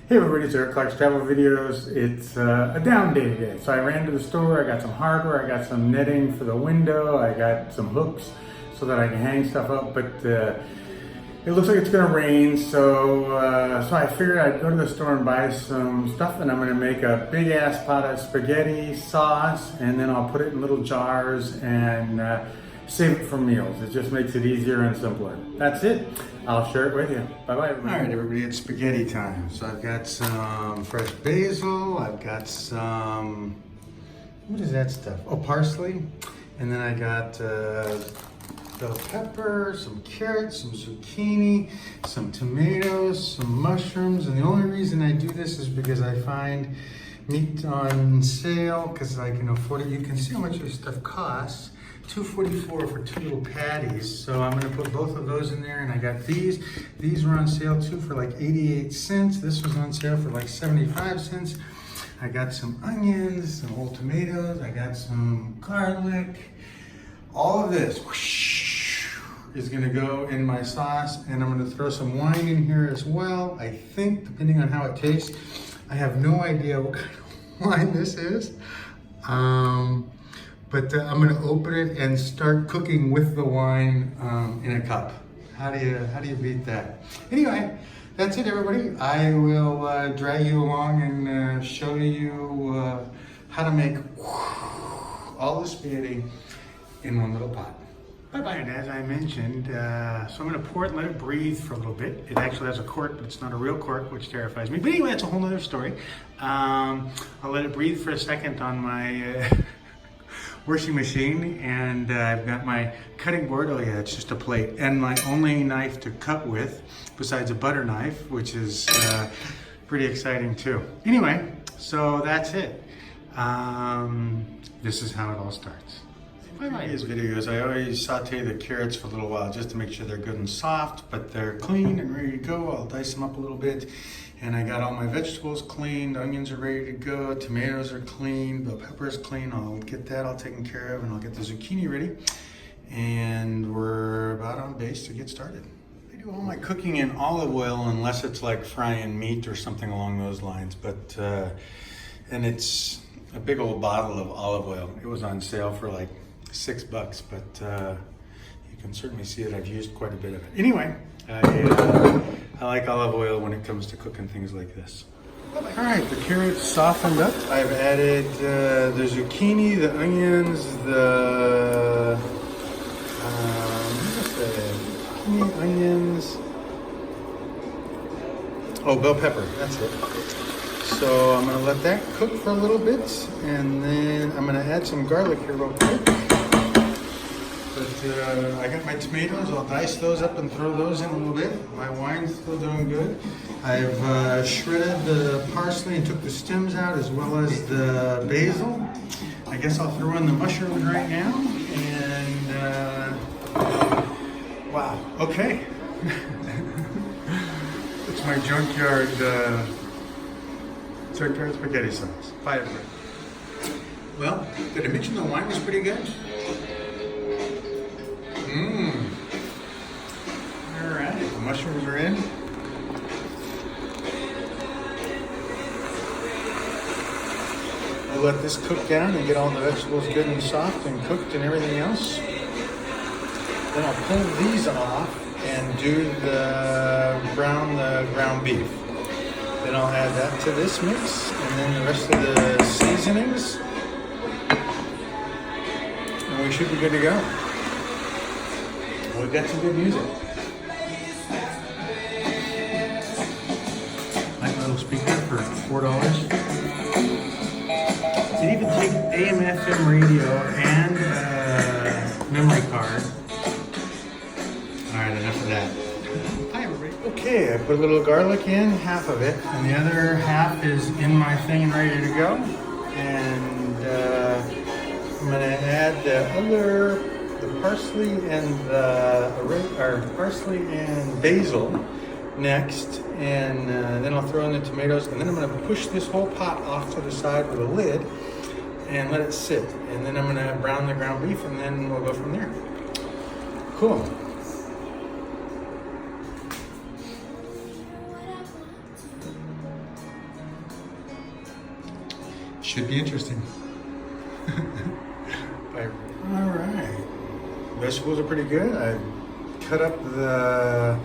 Hey everybody, it's Eric Clark's Travel Videos. It's a down day today. So I ran to the store, I got some hardware, I got some netting for the window, I got some hooks so that I can hang stuff up, but it looks like it's gonna rain, so I figured I'd go to the store and buy some stuff, and I'm gonna make a big ass pot of spaghetti sauce, and then I'll put it in little jars and save it for meals. It just makes it easier and simpler. That's it. I'll share it with you. Bye-bye, everybody. All right, everybody, it's spaghetti time. So I've got some fresh basil. I've got some, what is that stuff? Oh, parsley. And then I got bell pepper, some carrots, some zucchini, some tomatoes, some mushrooms. And the only reason I do this is because I find meat on sale because I can afford it. You can see how much this stuff costs. $2.44 for two little patties. So I'm gonna put both of those in there, and I got these. These were on sale too for like 88 cents. This was on sale for like 75 cents. I got some onions, some whole tomatoes, I got some garlic. All of this whoosh, is gonna go in my sauce, and I'm gonna throw some wine in here as well. I think, depending on how it tastes. I have no idea what kind of wine this is. But I'm gonna open it and start cooking with the wine in a cup. How do you beat that? Anyway, that's it, everybody. I will drag you along and show you how to make all the spaghetti in one little pot. Bye-bye. And as I mentioned, so I'm gonna pour it and let it breathe for a little bit. It actually has a cork, but it's not a real cork, which terrifies me. But anyway, that's a whole nother story. I'll let it breathe for a second on my washing machine, and I've got my cutting board. Oh yeah, it's just a plate, and my only knife to cut with, besides a butter knife, which is pretty exciting too. Anyway, so that's it. This is how it all starts. If I like these videos, I always saute the carrots for a little while just to make sure they're good and soft, but they're clean and ready to go. I'll dice them up a little bit. And I got all my vegetables cleaned, onions are ready to go, tomatoes are clean, bell pepper is clean. I'll get that all taken care of, and I'll get the zucchini ready. And we're about on base to get started. I do all my cooking in olive oil unless it's like frying meat or something along those lines. But, and it's a big old bottle of olive oil. It was on sale for like $6, but you can certainly see that I've used quite a bit of it. Anyway, I like olive oil when it comes to cooking things like this. All right, the carrots softened up. I've added the zucchini, the onions, the zucchini, onions. Oh, bell pepper, that's it. So I'm gonna let that cook for a little bit, and then I'm gonna add some garlic here real quick. But I got my tomatoes. I'll dice those up and throw those in a little bit. My wine's still doing good. I've shredded the parsley and took the stems out, as well as the basil. I guess I'll throw in the mushrooms right now. And wow, okay. It's my junkyard spaghetti sauce. Bye, everybody. Well, did I mention the wine was pretty good? All right, the mushrooms are in. I'll let this cook down and get all the vegetables good and soft and cooked and everything else. Then I'll pull these off and do the ground beef. Then I'll add that to this mix, and then the rest of the seasonings, and we should be good to go. We've got some good music. Like my little speaker for $4. It even take AM/FM radio and memory card. All right, enough of that. Hi, everybody. Okay, I put a little garlic in, half of it, and the other half is in my thing and ready to go. And I'm gonna add the parsley and parsley and basil next, and then I'll throw in the tomatoes, and then I'm going to push this whole pot off to the side with a lid and let it sit, and then I'm going to brown the ground beef, and then we'll go from there. Cool. Should be interesting. All right. Vegetables are pretty good. I cut up the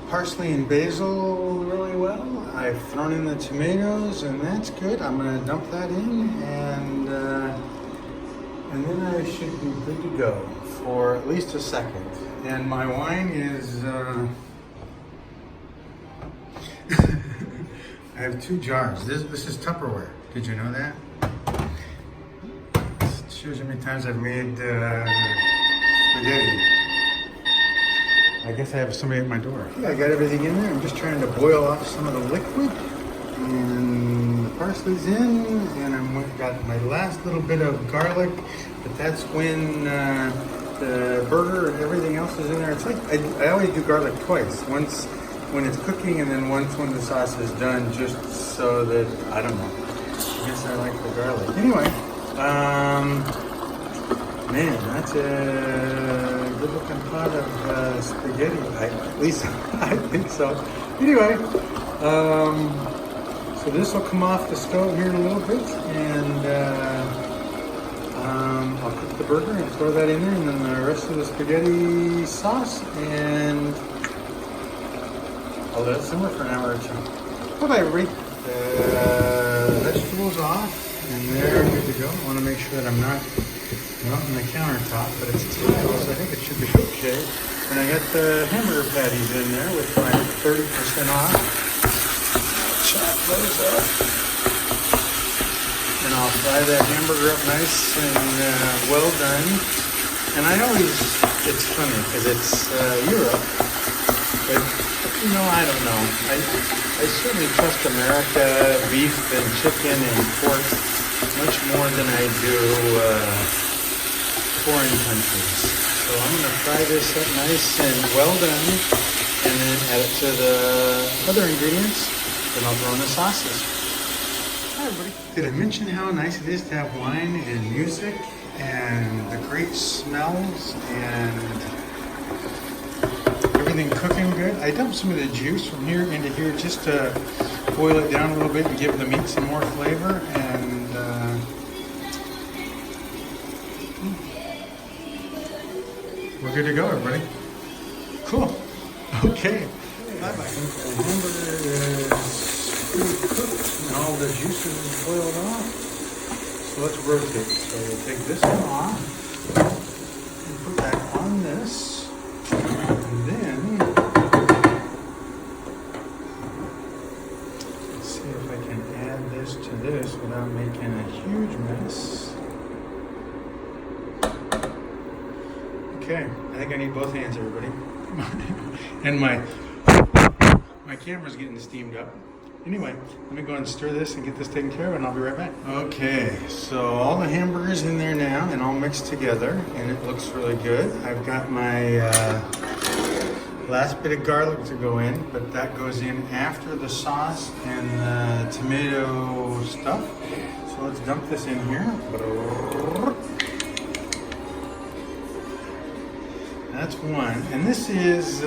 parsley and basil really well. I've thrown in the tomatoes, and that's good. I'm gonna dump that in, and then I should be good to go for at least a second. And my wine is, I have 2 jars. This is Tupperware. Did you know that? It shows you how many times I've made spaghetti. I guess I have somebody at my door. Yeah, I got everything in there. I'm just trying to boil off some of the liquid. And the parsley's in, and I've got my last little bit of garlic, but that's when the burger and everything else is in there. It's like, I always do garlic twice. Once when it's cooking, and then once when the sauce is done, just so that, I don't know. I guess I like the garlic. Anyway, man, that's a good looking pot of spaghetti. At least I think so. Anyway, so this will come off the stove here in a little bit, and I'll cook the burger and throw that in there, and then the rest of the spaghetti sauce, and I'll let it simmer for an hour or 2. Well, I rake the vegetables off, and they're good to go. I want to make sure that I'm not on the countertop, but it's tile, so I think it should be okay. And I got the hamburger patties in there with my 30% off. Chop those up. And I'll fry that hamburger up nice and well done. And I always, it's funny because it's Europe, but you know, I don't know. I certainly trust America, beef and chicken and pork much more than I do foreign countries. So I'm going to fry this up nice and well done, and then add it to the other ingredients. Then I'll throw in the sauces. Hi everybody. Did I mention how nice it is to have wine and music and the great smells and everything cooking good? I dumped some of the juice from here into here just to boil it down a little bit and give the meat some more flavor, and we're good to go, everybody. Cool. Okay. Bye-bye. The hamburger is fully cooked and all the juices is boiled off. So let's rotate. So we'll take this one off and put that on this. And then let's see if I can add this to this without making a huge mess. Okay, I think I need both hands, everybody. And my camera's getting steamed up. Anyway, let me go and stir this and get this taken care of, and I'll be right back. Okay, so all the hamburgers in there now and all mixed together, and it looks really good. I've got my last bit of garlic to go in, but that goes in after the sauce and the tomato stuff. So let's dump this in here. That's one, and this is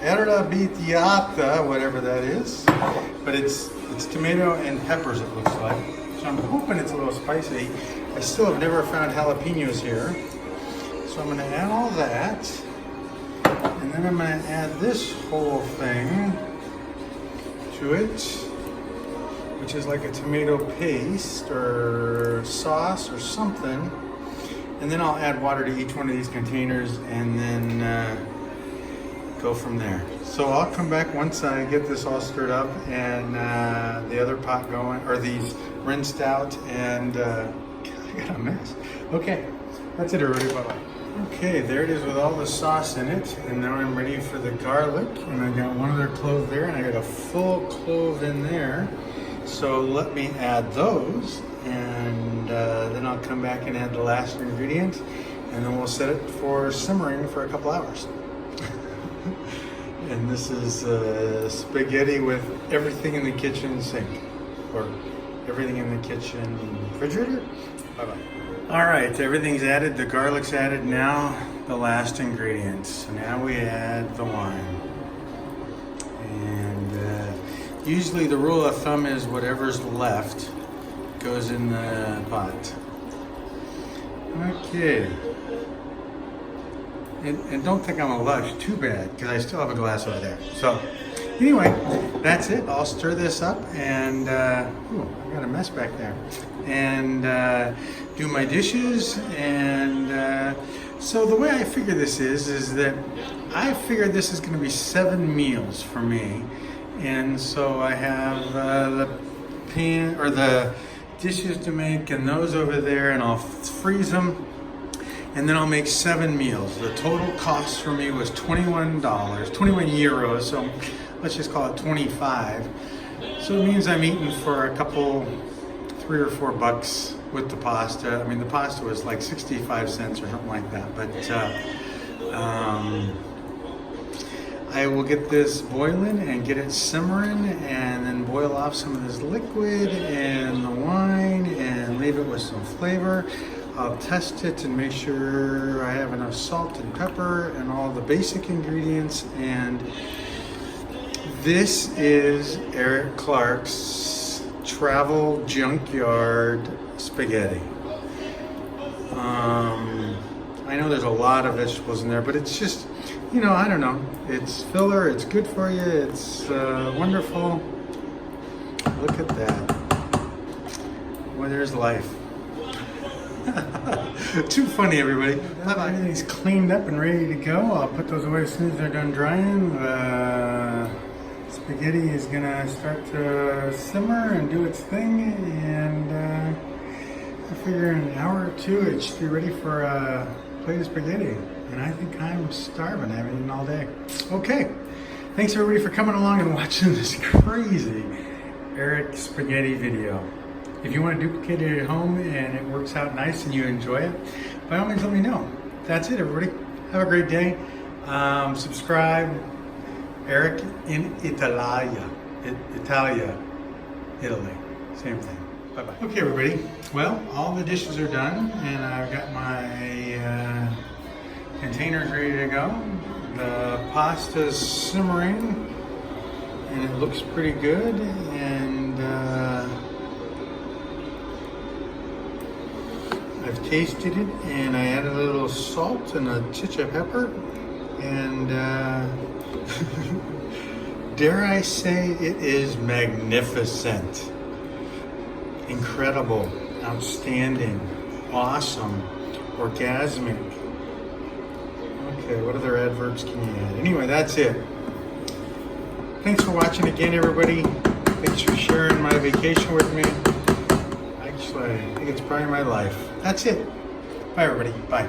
erra bitiata, whatever that is, but it's tomato and peppers, it looks like. So I'm hoping it's a little spicy. I still have never found jalapenos here, so I'm going to add all that, and then I'm going to add this whole thing to it, which is like a tomato paste or sauce or something. And then I'll add water to each one of these containers, and then go from there. So I'll come back once I get this all stirred up and the other pot going, or these rinsed out, and I got a mess. Okay, that's it, everybody. Bye-bye. Okay, there it is with all the sauce in it, and now I'm ready for the garlic, and I got one other clove there, and I got a full clove in there. So let me add those, and then I'll come back and add the last ingredient, and then we'll set it for simmering for a couple hours. And this is spaghetti with everything in the kitchen sink, or everything in the kitchen refrigerator. Bye-bye. All right, everything's added, the garlic's added, now the last ingredient. So now we add the wine. And usually the rule of thumb is whatever's left goes in the pot. Okay. And don't think I'm a lush too bad, because I still have a glass over there. So anyway, that's it. I'll stir this up and, ooh, I got a mess back there. And do my dishes. And so the way I figure this is that I figure this is going to be 7 meals for me. And so I have the pan or the dishes to make and those over there, and I'll freeze them. And then I'll make 7 meals. The total cost for me was $21, 21 euros, so let's just call it 25. So it means I'm eating for a couple, $3 or $4 with the pasta. I mean, the pasta was like 65 cents or something like that, but I will get this boiling and get it simmering and then boil off some of this liquid and the wine and leave it with some flavor. I'll test it and make sure I have enough salt and pepper and all the basic ingredients. And this is Eric Clark's Travel Junkyard Spaghetti. I know there's a lot of vegetables in there, but it's just, you know, I don't know. It's filler, it's good for you, it's wonderful. Look at that. Well, there's life. Too funny, everybody. Everything's cleaned up and ready to go. I'll put those away as soon as they're done drying. The spaghetti is gonna start to simmer and do its thing, and I figure in an hour or two it should be ready for a plate of spaghetti. And I think I'm starving. I haven't eaten all day. Okay. Thanks everybody for coming along and watching this crazy Eric spaghetti video. If you want to duplicate it at home and it works out nice and you enjoy it, by all means let me know. That's it, everybody. Have a great day. Subscribe. Eric in Italia. Italy. Same thing. Bye-bye. Okay, everybody. Well, all the dishes are done, and I've got my containers ready to go. The pasta's simmering, and it looks pretty good. And I've tasted it, and I added a little salt and a titch of pepper, and dare I say it is magnificent, incredible, outstanding, awesome, orgasmic. Okay, what other adverbs can you add? Anyway, that's it. Thanks for watching again, everybody. Thanks for sharing my vacation with me. Actually, I think it's probably my life. That's it. Bye, everybody. Bye.